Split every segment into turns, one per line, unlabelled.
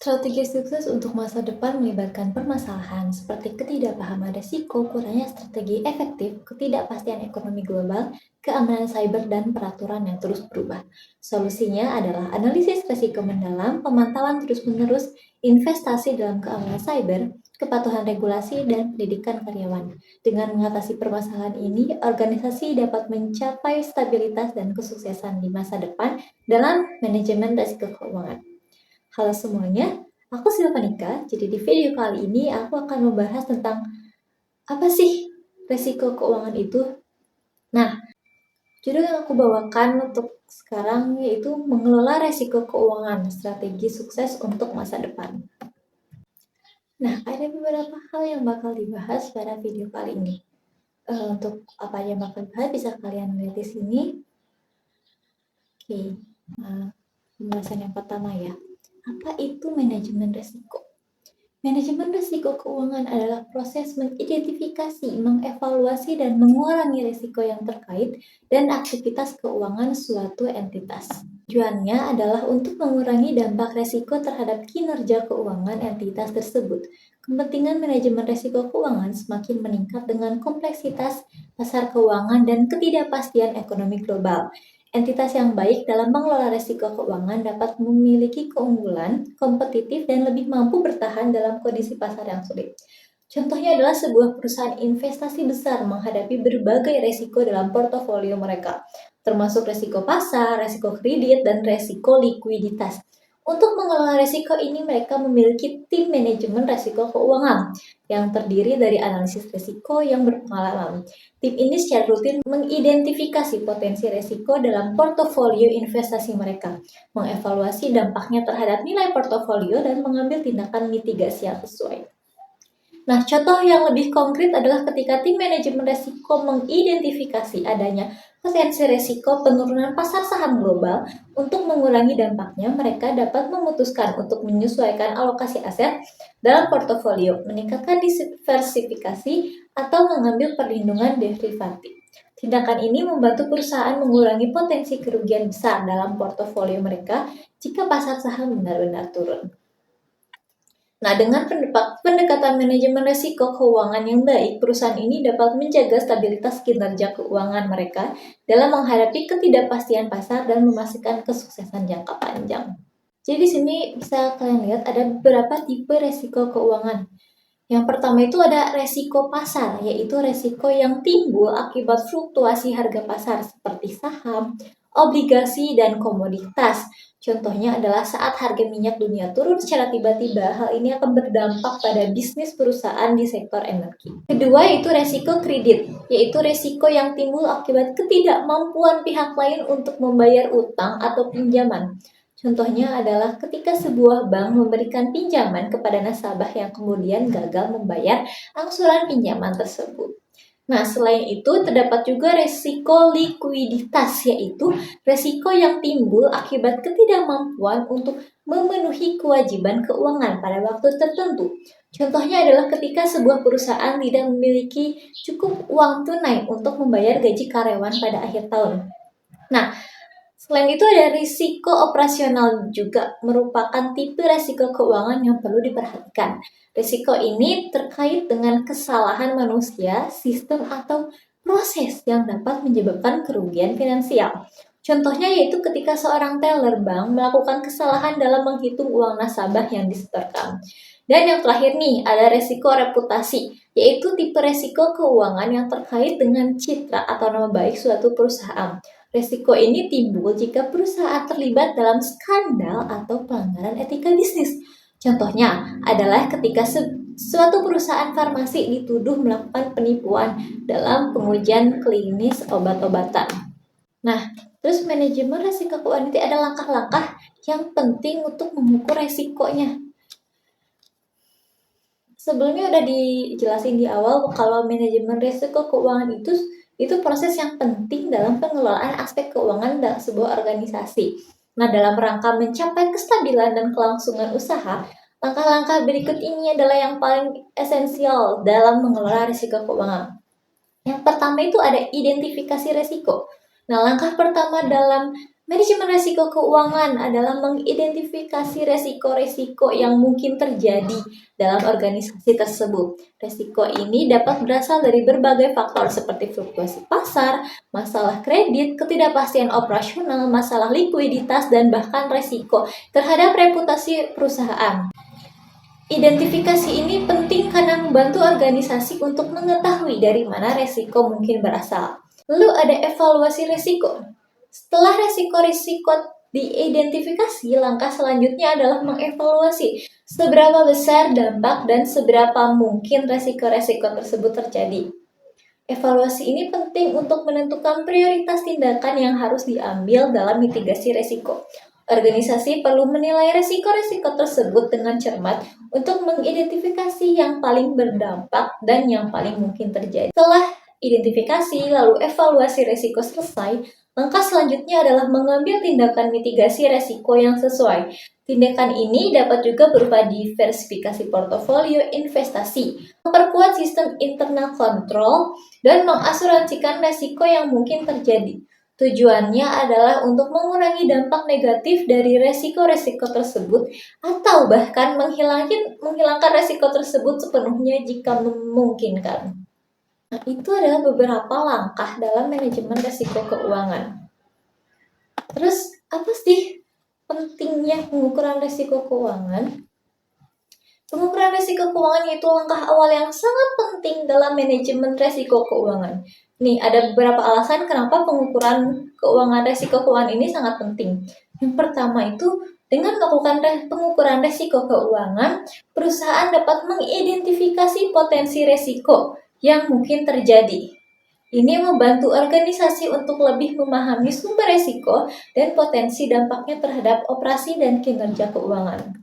Strategi sukses untuk masa depan melibatkan permasalahan seperti ketidakpahaman risiko, kurangnya strategi efektif, ketidakpastian ekonomi global, keamanan cyber, dan peraturan yang terus berubah. Solusinya adalah analisis risiko mendalam, pemantauan terus-menerus, investasi dalam keamanan cyber, kepatuhan regulasi, dan pendidikan karyawan. Dengan mengatasi permasalahan ini, organisasi dapat mencapai stabilitas dan kesuksesan di masa depan dalam manajemen risiko keuangan. Halo semuanya, aku Silvanika. Jadi di video kali ini aku akan membahas tentang apa sih resiko keuangan itu. Nah, judul yang aku bawakan untuk sekarang yaitu mengelola resiko keuangan, strategi sukses untuk masa depan. Nah, ada beberapa hal yang bakal dibahas pada video kali ini. Untuk apa yang bakal dibahas bisa kalian lihat di sini. Oke, pembahasan yang pertama ya. Apa itu manajemen risiko? Manajemen risiko keuangan adalah proses mengidentifikasi, mengevaluasi, dan mengurangi risiko yang terkait dan aktivitas keuangan suatu entitas. Tujuannya adalah untuk mengurangi dampak risiko terhadap kinerja keuangan entitas tersebut. Kepentingan manajemen risiko keuangan semakin meningkat dengan kompleksitas pasar keuangan dan ketidakpastian ekonomi global. Entitas yang baik dalam mengelola risiko keuangan dapat memiliki keunggulan, kompetitif, dan lebih mampu bertahan dalam kondisi pasar yang sulit. Contohnya adalah sebuah perusahaan investasi besar menghadapi berbagai risiko dalam portofolio mereka, termasuk risiko pasar, risiko kredit, dan risiko likuiditas. Untuk mengelola risiko ini, mereka memiliki tim manajemen risiko keuangan yang terdiri dari analisis risiko yang berpengalaman. Tim ini secara rutin mengidentifikasi potensi risiko dalam portofolio investasi mereka, mengevaluasi dampaknya terhadap nilai portofolio, dan mengambil tindakan mitigasi yang sesuai. Nah, contoh yang lebih konkret adalah ketika tim manajemen risiko mengidentifikasi adanya potensi risiko penurunan pasar saham global. Untuk mengurangi dampaknya, mereka dapat memutuskan untuk menyesuaikan alokasi aset dalam portofolio, meningkatkan diversifikasi, atau mengambil perlindungan derivatif. Tindakan ini membantu perusahaan mengurangi potensi kerugian besar dalam portofolio mereka jika pasar saham benar-benar turun. Nah, dengan pendekatan manajemen risiko keuangan yang baik, perusahaan ini dapat menjaga stabilitas kinerja keuangan mereka dalam menghadapi ketidakpastian pasar dan memastikan kesuksesan jangka panjang. Jadi di sini bisa kalian lihat ada beberapa tipe risiko keuangan. Yang pertama itu ada resiko pasar, yaitu resiko yang timbul akibat fluktuasi harga pasar seperti saham, obligasi, dan komoditas. Contohnya adalah saat harga minyak dunia turun secara tiba-tiba, hal ini akan berdampak pada bisnis perusahaan di sektor energi. Kedua yaitu resiko kredit, yaitu resiko yang timbul akibat ketidakmampuan pihak lain untuk membayar utang atau pinjaman. Contohnya adalah ketika sebuah bank memberikan pinjaman kepada nasabah yang kemudian gagal membayar angsuran pinjaman tersebut. Nah, selain itu terdapat juga resiko likuiditas, yaitu resiko yang timbul akibat ketidakmampuan untuk memenuhi kewajiban keuangan pada waktu tertentu. Contohnya adalah ketika sebuah perusahaan tidak memiliki cukup uang tunai untuk membayar gaji karyawan pada akhir tahun. Nah, selain itu ada risiko operasional juga merupakan tipe risiko keuangan yang perlu diperhatikan. Risiko ini terkait dengan kesalahan manusia, sistem, atau proses yang dapat menyebabkan kerugian finansial. Contohnya yaitu ketika seorang teller bank melakukan kesalahan dalam menghitung uang nasabah yang disetorkan. Dan yang terakhir nih, ada risiko reputasi, yaitu tipe risiko keuangan yang terkait dengan citra atau nama baik suatu perusahaan. Risiko ini timbul jika perusahaan terlibat dalam skandal atau pelanggaran etika bisnis. Contohnya adalah ketika suatu perusahaan farmasi dituduh melakukan penipuan dalam pengujian klinis obat-obatan. Nah, terus manajemen risiko keuangan itu ada langkah-langkah yang penting untuk mengukur resikonya. Sebelumnya udah dijelasin di awal kalau manajemen risiko keuangan itu proses yang penting dalam pengelolaan aspek keuangan dalam sebuah organisasi. Nah, dalam rangka mencapai kestabilan dan kelangsungan usaha, langkah-langkah berikut ini adalah yang paling esensial dalam mengelola risiko keuangan. Yang pertama itu ada identifikasi risiko. Nah, langkah pertama dalam Manajemen resiko keuangan adalah mengidentifikasi resiko-resiko yang mungkin terjadi dalam organisasi tersebut. Resiko ini dapat berasal dari berbagai faktor seperti fluktuasi pasar, masalah kredit, ketidakpastian operasional, masalah likuiditas, dan bahkan resiko terhadap reputasi perusahaan. Identifikasi ini penting karena membantu organisasi untuk mengetahui dari mana resiko mungkin berasal. Lalu ada evaluasi resiko. Setelah resiko-resiko diidentifikasi, langkah selanjutnya adalah mengevaluasi seberapa besar dampak dan seberapa mungkin resiko-resiko tersebut terjadi. Evaluasi ini penting untuk menentukan prioritas tindakan yang harus diambil dalam mitigasi resiko. Organisasi perlu menilai resiko-resiko tersebut dengan cermat untuk mengidentifikasi yang paling berdampak dan yang paling mungkin terjadi. Setelah identifikasi lalu evaluasi resiko selesai, langkah selanjutnya adalah mengambil tindakan mitigasi resiko yang sesuai. Tindakan ini dapat juga berupa diversifikasi portofolio investasi, memperkuat sistem internal control, dan mengasuransikan resiko yang mungkin terjadi. Tujuannya adalah untuk mengurangi dampak negatif dari resiko-resiko tersebut atau bahkan menghilangkan resiko tersebut sepenuhnya jika memungkinkan. Nah, itu adalah beberapa langkah dalam manajemen risiko keuangan. Terus, apa sih pentingnya pengukuran risiko keuangan? Pengukuran risiko keuangan yaitu langkah awal yang sangat penting dalam manajemen risiko keuangan. Nih, ada beberapa alasan kenapa pengukuran risiko keuangan ini sangat penting. Yang pertama itu, dengan melakukan pengukuran risiko keuangan, perusahaan dapat mengidentifikasi potensi risiko yang mungkin terjadi. Ini membantu organisasi untuk lebih memahami sumber risiko dan potensi dampaknya terhadap operasi dan kinerja keuangan.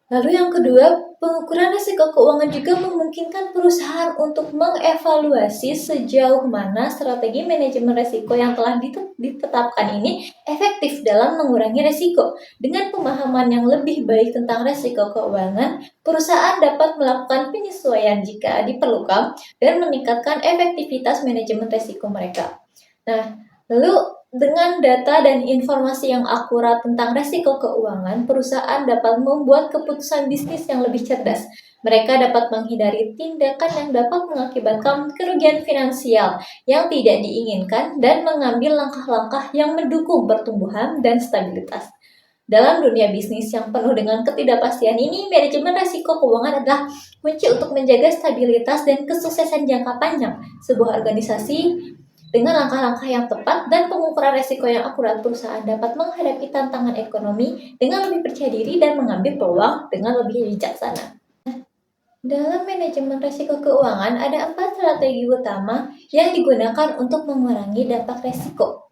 Lalu yang kedua, pengukuran risiko keuangan juga memungkinkan perusahaan untuk mengevaluasi sejauh mana strategi manajemen risiko yang telah ditetapkan ini efektif dalam mengurangi risiko. Dengan pemahaman yang lebih baik tentang risiko keuangan, perusahaan dapat melakukan penyesuaian jika diperlukan dan meningkatkan efektivitas manajemen risiko mereka. Nah, lalu dengan data dan informasi yang akurat tentang risiko keuangan, perusahaan dapat membuat keputusan bisnis yang lebih cerdas. Mereka dapat menghindari tindakan yang dapat mengakibatkan kerugian finansial yang tidak diinginkan dan mengambil langkah-langkah yang mendukung pertumbuhan dan stabilitas. Dalam dunia bisnis yang penuh dengan ketidakpastian ini, manajemen risiko keuangan adalah kunci untuk menjaga stabilitas dan kesuksesan jangka panjang sebuah organisasi. Dengan langkah-langkah yang tepat dan pengukuran risiko yang akurat, perusahaan dapat menghadapi tantangan ekonomi dengan lebih percaya diri dan mengambil peluang dengan lebih bijaksana. Dalam manajemen risiko keuangan, ada 4 strategi utama yang digunakan untuk mengurangi dampak risiko.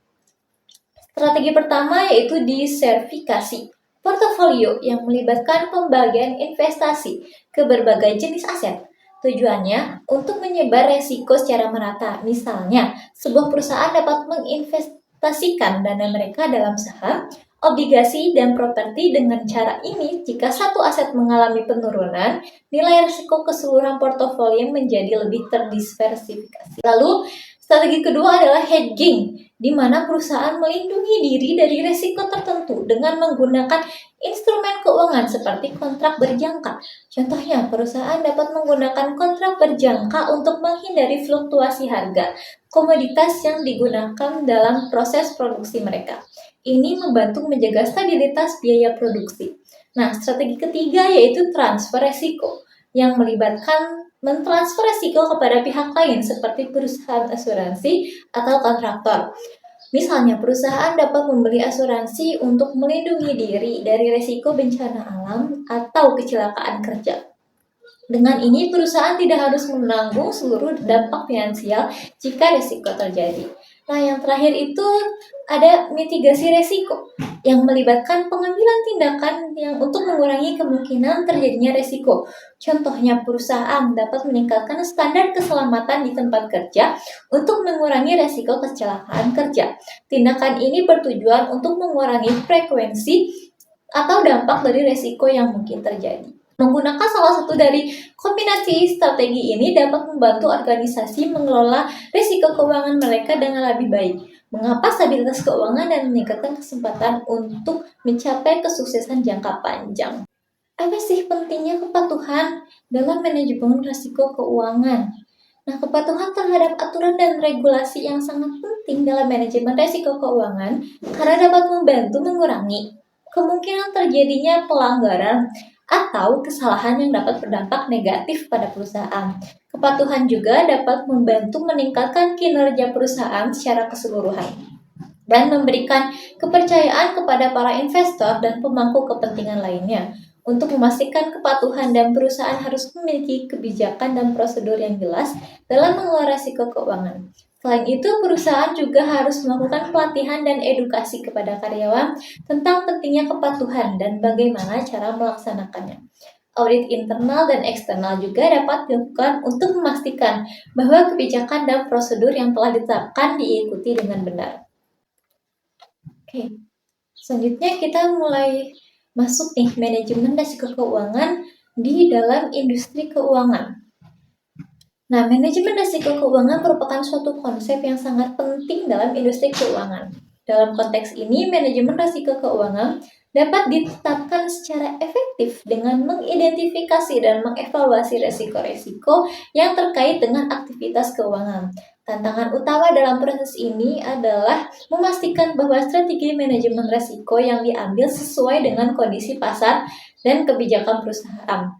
Strategi pertama yaitu diversifikasi portofolio yang melibatkan pembagian investasi ke berbagai jenis aset. Tujuannya untuk menyebar resiko secara merata. Misalnya, sebuah perusahaan dapat menginvestasikan dana mereka dalam saham, obligasi, dan properti. Dengan cara ini, jika satu aset mengalami penurunan, nilai risiko keseluruhan portofolio menjadi lebih terdiversifikasi. Lalu, strategi kedua adalah hedging, di mana perusahaan melindungi diri dari risiko tertentu dengan menggunakan instrumen keuangan seperti kontrak berjangka. Contohnya, perusahaan dapat menggunakan kontrak berjangka untuk menghindari fluktuasi harga komoditas yang digunakan dalam proses produksi mereka. Ini membantu menjaga stabilitas biaya produksi. Nah, strategi ketiga yaitu transfer risiko, yang melibatkan mentransfer risiko kepada pihak lain seperti perusahaan asuransi atau kontraktor. Misalnya, perusahaan dapat membeli asuransi untuk melindungi diri dari risiko bencana alam atau kecelakaan kerja. Dengan ini, perusahaan tidak harus menanggung seluruh dampak finansial jika risiko terjadi. Nah, yang terakhir itu ada mitigasi risiko yang melibatkan pengambilan tindakan yang untuk mengurangi kemungkinan terjadinya risiko. Contohnya, perusahaan dapat meningkatkan standar keselamatan di tempat kerja untuk mengurangi risiko kecelakaan kerja. Tindakan ini bertujuan untuk mengurangi frekuensi atau dampak dari risiko yang mungkin terjadi. Menggunakan salah satu dari kombinasi strategi ini dapat membantu organisasi mengelola risiko keuangan mereka dengan lebih baik. Mengapa stabilitas keuangan dan meningkatkan kesempatan untuk mencapai kesuksesan jangka panjang? Apa sih pentingnya kepatuhan dalam manajemen risiko keuangan? Nah, kepatuhan terhadap aturan dan regulasi yang sangat penting dalam manajemen risiko keuangan karena dapat membantu mengurangi kemungkinan terjadinya pelanggaran atau kesalahan yang dapat berdampak negatif pada perusahaan. Kepatuhan juga dapat membantu meningkatkan kinerja perusahaan secara keseluruhan dan memberikan kepercayaan kepada para investor dan pemangku kepentingan lainnya. Untuk memastikan kepatuhan dan perusahaan harus memiliki kebijakan dan prosedur yang jelas dalam mengelola risiko keuangan. Selain itu, perusahaan juga harus melakukan pelatihan dan edukasi kepada karyawan tentang pentingnya kepatuhan dan bagaimana cara melaksanakannya. Audit internal dan eksternal juga dapat dilakukan untuk memastikan bahwa kebijakan dan prosedur yang telah ditetapkan diikuti dengan benar. Oke, selanjutnya kita mulai masuk nih manajemen risiko keuangan di dalam industri keuangan. Nah, manajemen risiko keuangan merupakan suatu konsep yang sangat penting dalam industri keuangan. Dalam konteks ini, manajemen risiko keuangan dapat ditetapkan secara efektif dengan mengidentifikasi dan mengevaluasi risiko-risiko yang terkait dengan aktivitas keuangan. Tantangan utama dalam proses ini adalah memastikan bahwa strategi manajemen risiko yang diambil sesuai dengan kondisi pasar dan kebijakan perusahaan.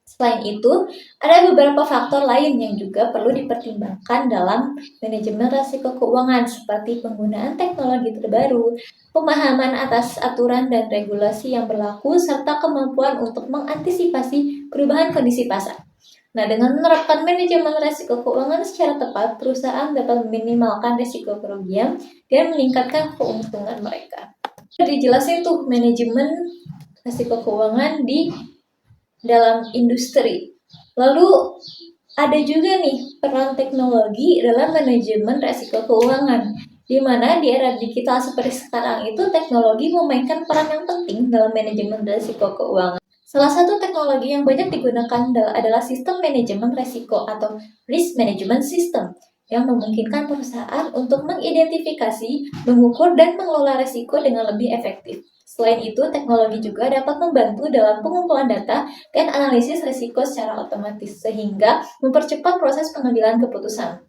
Selain itu, ada beberapa faktor lain yang juga perlu dipertimbangkan dalam manajemen risiko keuangan seperti penggunaan teknologi terbaru, pemahaman atas aturan dan regulasi yang berlaku, serta kemampuan untuk mengantisipasi perubahan kondisi pasar. Nah, dengan menerapkan manajemen risiko keuangan secara tepat, perusahaan dapat meminimalkan risiko kerugian dan meningkatkan keuntungan mereka. Dijelasin tuh manajemen risiko keuangan di dalam industri. Lalu ada juga nih peran teknologi dalam manajemen risiko keuangan, di mana di era digital seperti sekarang itu teknologi memainkan peran yang penting dalam manajemen risiko keuangan. Salah satu teknologi yang banyak digunakan adalah sistem manajemen risiko atau risk management system yang memungkinkan perusahaan untuk mengidentifikasi, mengukur, dan mengelola risiko dengan lebih efektif. Selain itu, teknologi juga dapat membantu dalam pengumpulan data dan analisis risiko secara otomatis, sehingga mempercepat proses pengambilan keputusan.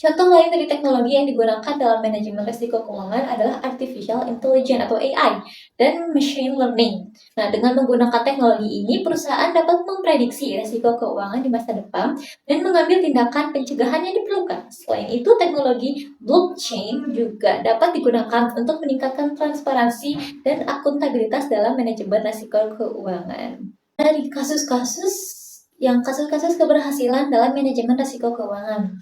Contoh lain dari teknologi yang digunakan dalam manajemen risiko keuangan adalah artificial intelligence atau AI dan machine learning. Nah, dengan menggunakan teknologi ini, perusahaan dapat memprediksi risiko keuangan di masa depan dan mengambil tindakan pencegahan yang diperlukan. Selain itu, teknologi blockchain juga dapat digunakan untuk meningkatkan transparansi dan akuntabilitas dalam manajemen risiko keuangan. Dari kasus-kasus keberhasilan dalam manajemen risiko keuangan.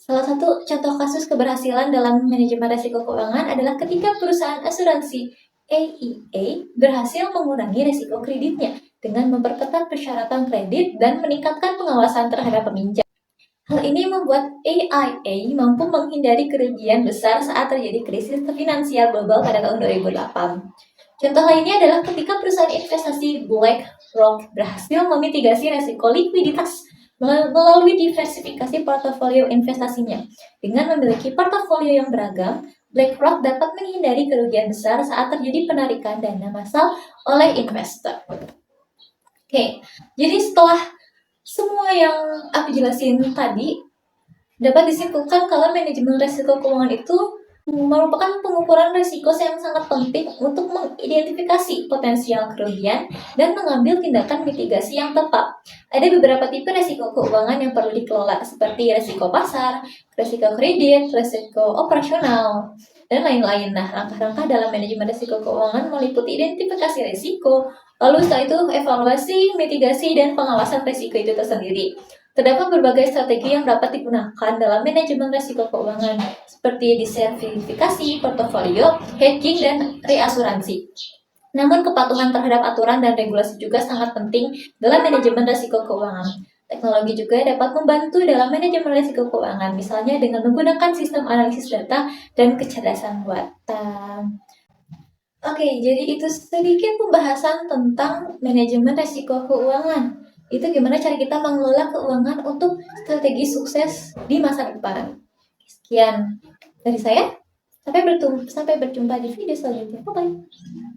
Salah satu contoh kasus keberhasilan dalam manajemen risiko keuangan adalah ketika perusahaan asuransi AIA berhasil mengurangi risiko kreditnya dengan memperketat persyaratan kredit dan meningkatkan pengawasan terhadap peminjam. Hal ini membuat AIA mampu menghindari kerugian besar saat terjadi krisis finansial global pada tahun 2008. Contoh lainnya adalah ketika perusahaan investasi BlackRock berhasil memitigasi risiko likuiditas melalui diversifikasi portofolio investasinya. Dengan memiliki portofolio yang beragam, BlackRock dapat menghindari kerugian besar saat terjadi penarikan dana massal oleh investor. Oke, jadi setelah semua yang aku jelasin tadi, dapat disimpulkan kalau manajemen risiko keuangan itu merupakan pengukuran risiko yang sangat penting untuk mengidentifikasi potensial kerugian dan mengambil tindakan mitigasi yang tepat. Ada beberapa tipe risiko keuangan yang perlu dikelola seperti risiko pasar, risiko kredit, risiko operasional, dan lain-lain. Nah, langkah-langkah dalam manajemen risiko keuangan meliputi identifikasi risiko, lalu setelah itu evaluasi, mitigasi, dan pengawasan risiko itu tersendiri. Terdapat berbagai strategi yang dapat digunakan dalam manajemen risiko keuangan, seperti diversifikasi, portofolio, hedging, dan reasuransi. Namun kepatuhan terhadap aturan dan regulasi juga sangat penting dalam manajemen risiko keuangan. Teknologi juga dapat membantu dalam manajemen risiko keuangan, misalnya dengan menggunakan sistem analisis data dan kecerdasan buatan. Oke, jadi itu sedikit pembahasan tentang manajemen risiko keuangan. Itu gimana cara kita mengelola keuangan untuk strategi sukses di masa depan. Sekian. dari saya. Sampai berjumpa di video selanjutnya. Bye-bye.